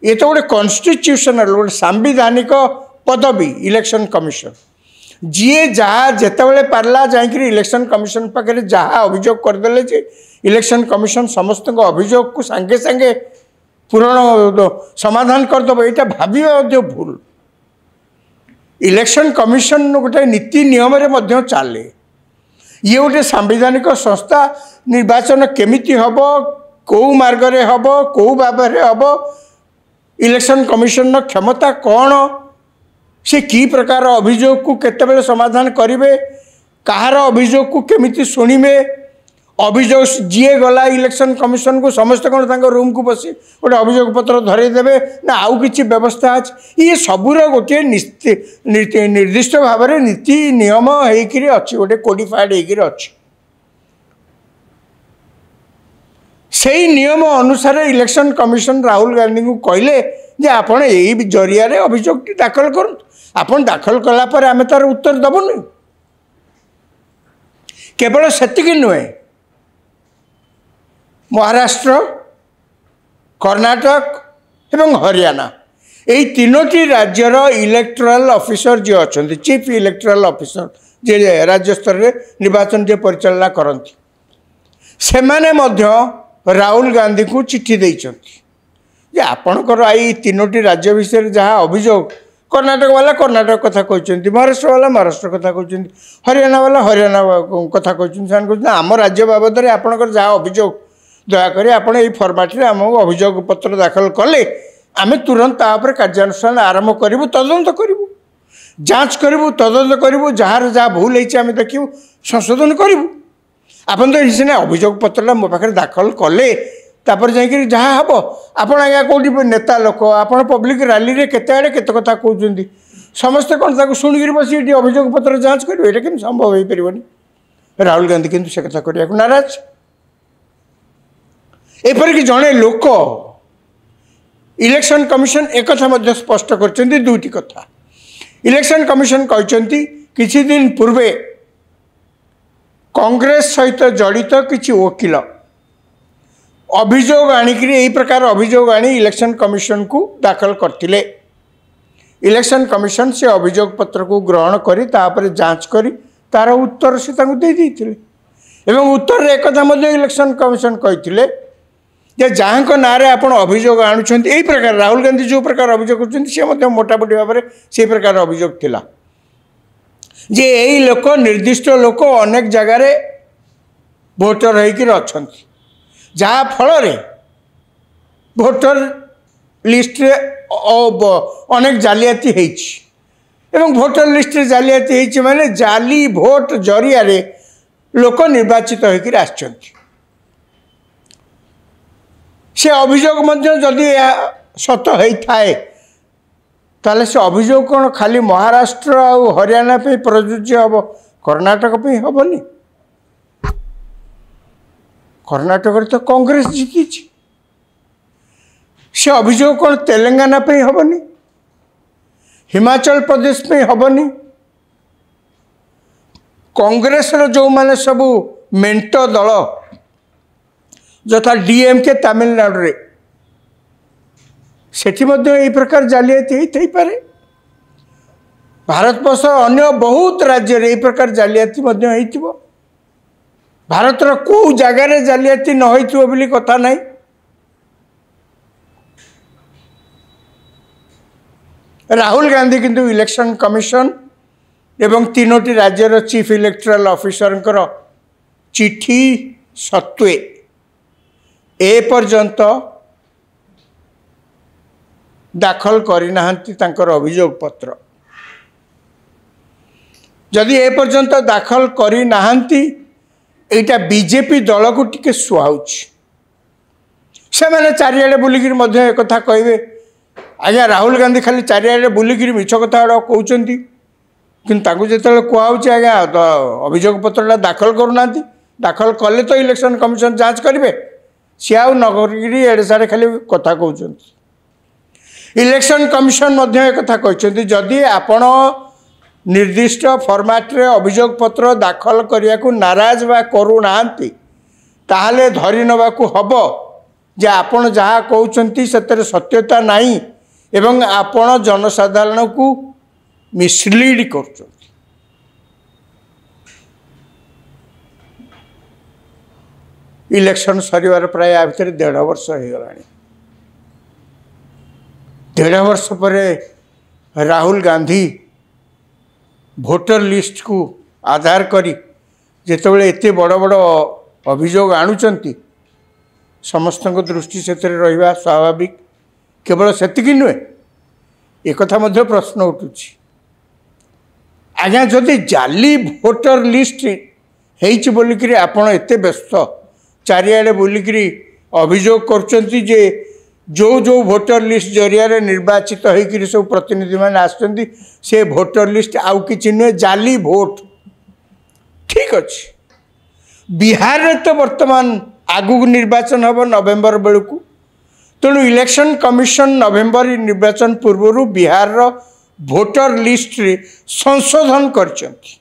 ये तो गोटे कन्स्टिट्यूशनल गोटे सांविधानिक पदवी इलेक्शन कमिशन जी जहाँ जिते पार्ला जाकि इलेक्शन कमिशन पाखे जहाँ अभियोग करदे जे इलेक्शन कमिशन समस्त अभियोग को सांगे सांगे पूरण समाधान करदेव यहाँ भाव भूल इलेक्शन कमिशन गोटे नीति नियम रे चले ये गोटे सांविधानिक संस्था निर्वाचन केमिति हम कौ मार्ग रे हम कौ भाव हम इलेक्शन कमिशन क्षमता कौन से की प्रकार अभियोग को केतेबेले समाधान करेंगे कहार अभियोग को केमिति शुणिबे अभियोग जीए गला इलेक्शन कमिशन को समस्त कौन रूम को बसी गोटे अभियोग पत्र धरदेवे ना आउ कि व्यवस्था अच्छे ये सबूर गोटे निर्दिष्ट भाव में नीति नियम होकर अच्छी गोटे कोडिफाइड होकर अच्छी से नियम अनुसार इलेक्शन कमिशन राहुल गांधी को कहले जे आपण यही जरिया अभियोग दाखल करूँ आपण दाखल कलापर आम तार उत्तर दबुनि केवल सेतिकी नुहे महाराष्ट्र कर्नाटक एवं हरियाणा यही तीनोटी राज्यर इलेक्टोरल ऑफिसर जी अच्छा चीफ इलेक्टोरल ऑफिसर जे राज्य स्तर में निर्वाचन जे परिचालना करती से माने मध्य राहुल गांधी को चिट्ठी देइछन्ति आपणकर आई तीनोटी राज्य विषय जहाँ अभियोग कर्नाटक वाला कर्नाटक कथा कहते महाराष्ट्र वाला महाराष्ट्र कथा कहते हरियाणा वाला हरियाणा कथा कहते आम राज्य बाबद में आपणकर जहाँ अभियोग दयाकोरी आपण ये फर्माट रे आम अभियोग पत्र दाखल कले आम तुरंत तापर कार्यानुष्ठान आरंभ करूँ तदंत करूँ जांच करूँ तदंत करूँ जार जहाँ भूल होमें देखू संशोधन करूँ आपन तो सीना अभियोग पत्रटा मो पाखे दाखल कले तापर जाकि जहाँ हम आपण आज्ञा कौटी नेता लोक आपण पब्लिक रैली रे केते आड़े केते कथा कहते समस्ते कौन ताको शुणिक बस ये अभियोग पत्र जांच करेंगे ये केम संभव हो पारनि राहुल गांधी किंतु से कथा करने को नाराज एपरिक जड़े लोक इलेक्शन कमिशन एक स्पष्ट कर दुईटी कथा इलेक्शन कमिशन कहते किछि दिन पूर्वे कांग्रेस सहित जड़ित किछि वकील अभियोग आणिक यही प्रकार अभियोग आनी इलेक्शन कमिशन को दाखल करथिले इलेक्शन कमिशन से अभियोग पत्र को ग्रहण करी तापर जांच करी तार उत्तर से दे देथिले एवं उत्तर रे एकथा मध्ये इलेक्शन कमिशन कहिथिले जे जहाँ को नारे आपण अभियोग आणुछन्ति यही प्रकार राहुल गांधी जो प्रकार अभियोग करछन्ति से मध्ये मोटामोटी भाव में से प्रकार अभियोग थिला जे यही लोक निर्दिष्ट लोक अनेक जगार भोटर होकर अच्छी जहाँ फल भोटर लिस्ट अनेक जालियाती एवं भोटर लिस्ट जालियाती माने जाली भोट जरिया लोक निर्वाचित होकर आछन्ति से अभियोग जदि सत होता है ताले से अभियोग कौन खाली महाराष्ट्र और हरियाणा पे प्रযোज्य हम कर्नाटक पे हेनी कर्नाटक तो कांग्रेस जीती से अभियोग कौन तेलंगाना पे हेनी हिमाचल प्रदेश पे हेनी कांग्रेस जो माने सबू मेंट दल यथा डीएमके तमिलनाडु रे सेठी मध्य यही प्रकार जालियाती होई पारे भारत वर्ष अन्य बहुत राज्य रे यही प्रकार जालियाती मध्य होइथिबो भारतर को जगार जालियाती न होइथिबो बोली कथा नहीं राहुल गांधी किंतु इलेक्शन कमिशन एवं तीनोटी राज्यर चीफ इलेक्टोरल ऑफिसर चिट्ठी सत्वे ए पर्यंत दाखल करना अभियोग पत्र जदि ए पर्यंत दाखल करना यहाँ बीजेपी दल को टिके सुहाउच से मैंने चारिआडे बुलिकी एक कहे आज्ञा राहुल गांधी खाली चारिआडे बुलिकी मिछ कथा गुड़ा कहते कि जो कहुच आज्ञा अभियोग पत्रटा दाखल करूना दाखल कले तो इलेक्शन कमिशन जांच करेंगे सी आउ नगरी साड़े खाली कथा कहते इलेक्शन कमिशन एक कथा कहते जदि आपण निर्दिष्ट फॉर्मेट रे अभियोग पत्र दाखल करने को नाराज बा करूना ताहले धरी नवा को हब जे आपण जहाँ कहते से सत्यता नहीं एवं आपण जनसाधारण को मिसलीड कर। इलेक्शन सर प्राय आ भर 1.5 वर्ष हो गला। 1.5 वर्ष पर राहुल गांधी भोटर लिस्ट को आधार करी जितेबाला एत बड़ बड़ अभियोग आणुचंती समस्त दृष्टि से रहा स्वाभाविक। केवल सेतिकी नुहे एक प्रश्न उठुची आज्ञा जदि जाली भोटर लिस्ट होइछि बोलिकरी आपण एते व्यस्त चारिआडे बोलिकरी अभियोग करचंती जे जो जो भोटर लिस्ट जरिया निर्वाचित होकर सब प्रतिनिधि मान आसुचंती से भोटर लिस्ट आउ किछि नुहे जाली भोट। ठीक अच्छे बिहार रे तो वर्तमान आगु निर्वाचन हम नवेम्बर बेलू तेणु इलेक्शन कमिशन नवेम्बर निर्वाचन पूर्व बिहार रो भोटर लिस्ट रे संशोधन करचंती।